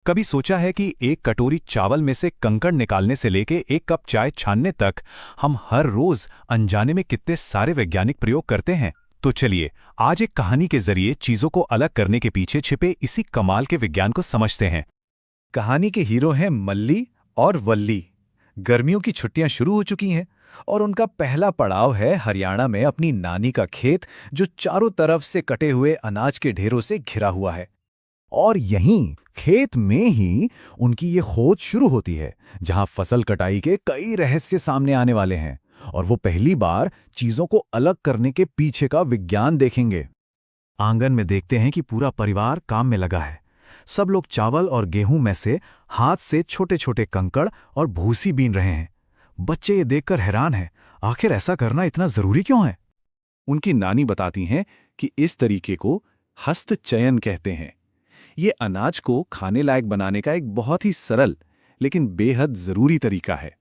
कभी सोचा है कि एक कटोरी चावल में से कंकड़ निकालने से लेके एक कप चाय छानने तक हम हर रोज अनजाने में कितने सारे वैज्ञानिक प्रयोग करते हैं। तो चलिए आज एक कहानी के जरिए चीजों को अलग करने के पीछे छिपे इसी कमाल के विज्ञान को समझते हैं। कहानी के हीरो हैं मल्ली और वल्ली। गर्मियों की छुट्टियां शुरू हो चुकी हैं और उनका पहला पड़ाव है हरियाणा में अपनी नानी का खेत, जो चारों तरफ से कटे हुए अनाज के ढेरों से घिरा हुआ है। और यहीं खेत में ही उनकी ये खोज शुरू होती है, जहां फसल कटाई के कई रहस्य सामने आने वाले हैं और वो पहली बार चीजों को अलग करने के पीछे का विज्ञान देखेंगे। आंगन में देखते हैं कि पूरा परिवार काम में लगा है। सब लोग चावल और गेहूं में से हाथ से छोटे छोटे कंकड़ और भूसी बीन रहे हैं। बच्चे ये देखकर हैरान हैं, आखिर ऐसा करना इतना जरूरी क्यों है? उनकी नानी बताती हैं कि इस तरीके को हस्तचयन कहते हैं। ये अनाज को खाने लायक बनाने का एक बहुत ही सरल लेकिन बेहद जरूरी तरीका है।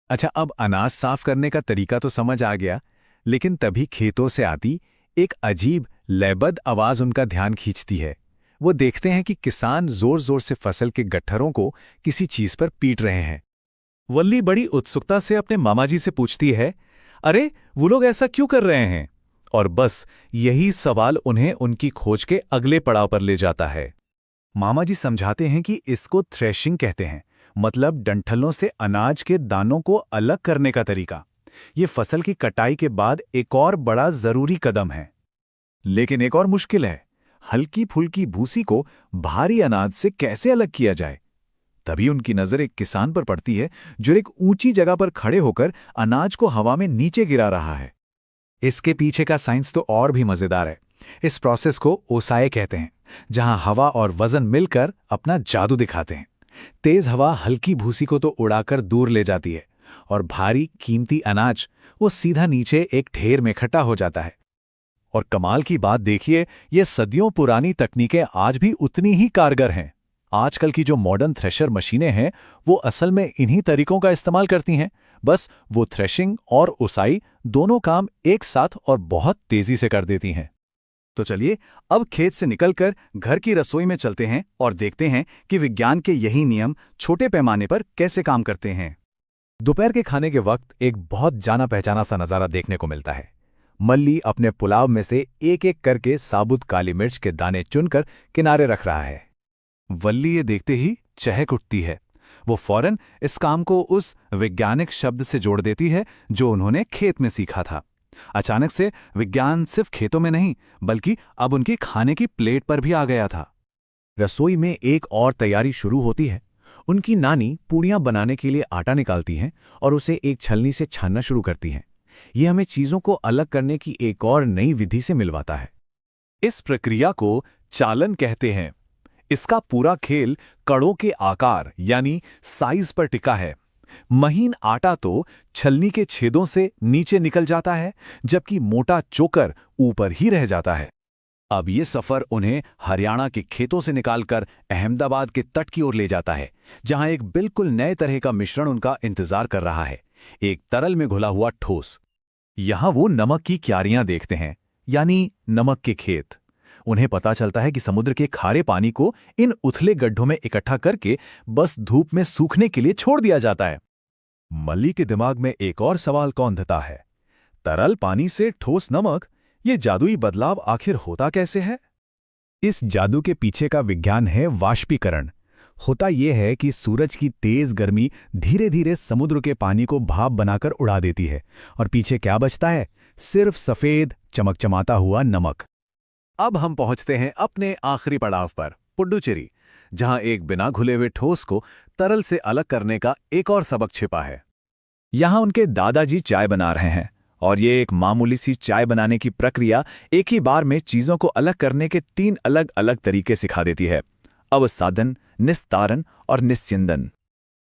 अच्छा, अब अनाज साफ करने का तरीका तो समझ आ गया, लेकिन तभी खेतों से आती एक अजीब लयबद्ध आवाज उनका ध्यान खींचती है। वो देखते हैं कि किसान जोर जोर से फसल के गट्ठरों को किसी चीज पर पीट रहे हैं। वल्ली बड़ी उत्सुकता से अपने मामाजी से पूछती है, अरे वो लोग ऐसा क्यों कर रहे हैं? और बस यही सवाल उन्हें उनकी खोज के अगले पड़ाव पर ले जाता है। मामाजी समझाते हैं कि इसको थ्रेशिंग कहते हैं, मतलब डंठलों से अनाज के दानों को अलग करने का तरीका। ये फसल की कटाई के बाद एक और बड़ा जरूरी कदम है। लेकिन एक और मुश्किल है, हल्की फुल्की भूसी को भारी अनाज से कैसे अलग किया जाए? तभी उनकी नजर एक किसान पर पड़ती है, जो एक ऊंची जगह पर खड़े होकर अनाज को हवा में नीचे गिरा रहा है। इसके पीछे का साइंस तो और भी मजेदार है। इस प्रोसेस को ओसाए कहते हैं, जहां हवा और वजन मिलकर अपना जादू दिखाते हैं। तेज हवा हल्की भूसी को तो उड़ाकर दूर ले जाती है और भारी कीमती अनाज वो सीधा नीचे एक ढेर में इकट्ठा हो जाता है। और कमाल की बात देखिए, ये सदियों पुरानी तकनीकें आज भी उतनी ही कारगर हैं। आजकल की जो मॉडर्न थ्रेशर मशीनें हैं, वो असल में इन्हीं तरीकों का इस्तेमाल करती हैं। बस वो थ्रेशिंग और उसाई दोनों काम एक साथ और बहुत तेजी से कर देती हैं। तो चलिए अब खेत से निकलकर घर की रसोई में चलते हैं और देखते हैं कि विज्ञान के यही नियम छोटे पैमाने पर कैसे काम करते हैं। दोपहर के खाने के वक्त एक बहुत जाना पहचाना सा नज़ारा देखने को मिलता है। मल्ली अपने पुलाव में से एक एक करके साबुत काली मिर्च के दाने चुनकर किनारे रख रहा है। वल्ली ये देखते ही चहक उठती है। वो फौरन इस काम को उस वैज्ञानिक शब्द से जोड़ देती है जो उन्होंने खेत में सीखा था। अचानक से विज्ञान सिर्फ खेतों में नहीं, बल्कि अब उनकी खाने की प्लेट पर भी आ गया था। रसोई में एक और तैयारी शुरू होती है। उनकी नानी पूड़ियां बनाने के लिए आटा निकालती हैं और उसे एक छलनी से छानना शुरू करती हैं। ये हमें चीजों को अलग करने की एक और नई विधि से मिलवाता है। इस प्रक्रिया को चालन कहते हैं। इसका पूरा खेल कड़ों के आकार यानी साइज पर टिका है। महीन आटा तो छलनी के छेदों से नीचे निकल जाता है, जबकि मोटा चोकर ऊपर ही रह जाता है। अब ये सफर उन्हें हरियाणा के खेतों से निकालकर अहमदाबाद के तट की ओर ले जाता है, जहां एक बिल्कुल नए तरह का मिश्रण उनका इंतजार कर रहा है, एक तरल में घुला हुआ ठोस। यहां वो नमक की क्यारियां देखते हैं, यानी नमक के खेत। उन्हें पता चलता है कि समुद्र के खारे पानी को इन उथले गड्ढों में इकट्ठा करके बस धूप में सूखने के लिए छोड़ दिया जाता है। मल्ली के दिमाग में एक और सवाल कौंधता है, तरल पानी से ठोस नमक, ये जादुई बदलाव आखिर होता कैसे है? इस जादू के पीछे का विज्ञान है वाष्पीकरण। होता यह है कि सूरज की तेज गर्मी धीरे धीरे समुद्र के पानी को भाप बनाकर उड़ा देती है और पीछे क्या बचता है? सिर्फ सफेद चमकचमाता हुआ नमक। अब हम पहुंचते हैं अपने आखिरी पड़ाव पर, पुडुचेरी, जहां एक बिना घुले हुए ठोस को तरल से अलग करने का एक और सबक छिपा है। यहां उनके दादाजी चाय बना रहे हैं और ये एक मामूली सी चाय बनाने की प्रक्रिया एक ही बार में चीजों को अलग करने के 3 अलग अलग तरीके सिखा देती है: अवसादन, निस्तारण और निस्यंदन।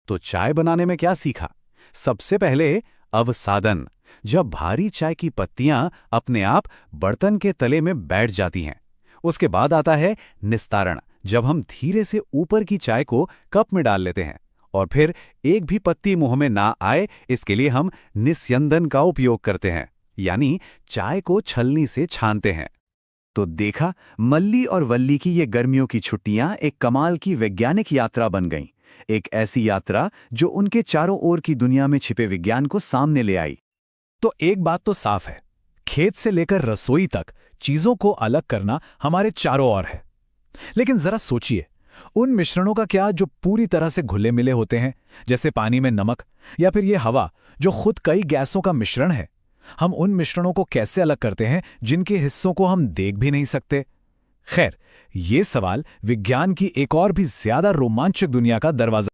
तो चाय बनाने में क्या सीखा? सबसे पहले अवसादन, जब भारी चाय की पत्तियां अपने आप बर्तन के तले में बैठ जाती हैं। उसके बाद आता है निस्तारण, जब हम धीरे से ऊपर की चाय को कप में डाल लेते हैं और फिर एक भी पत्ती मुंह में ना आए, इसके लिए हम निस्यंदन का उपयोग करते हैं, यानी चाय को छलनी से छानते हैं। तो देखा, मल्ली और वल्ली की ये गर्मियों की छुट्टियां एक कमाल की वैज्ञानिक यात्रा बन गईं। एक ऐसी यात्रा जो उनके चारों ओर की दुनिया में छिपे विज्ञान को सामने ले आई। तो एक बात तो साफ है, खेत से लेकर रसोई तक चीजों को अलग करना हमारे चारों ओर है। लेकिन जरा सोचिए, उन मिश्रणों का क्या जो पूरी तरह से घुले मिले होते हैं, जैसे पानी में नमक, या फिर ये हवा जो खुद कई गैसों का मिश्रण है। हम उन मिश्रणों को कैसे अलग करते हैं जिनके हिस्सों को हम देख भी नहीं सकते? खैर, ये सवाल विज्ञान की एक और भी ज्यादा रोमांचक दुनिया का दरवाजा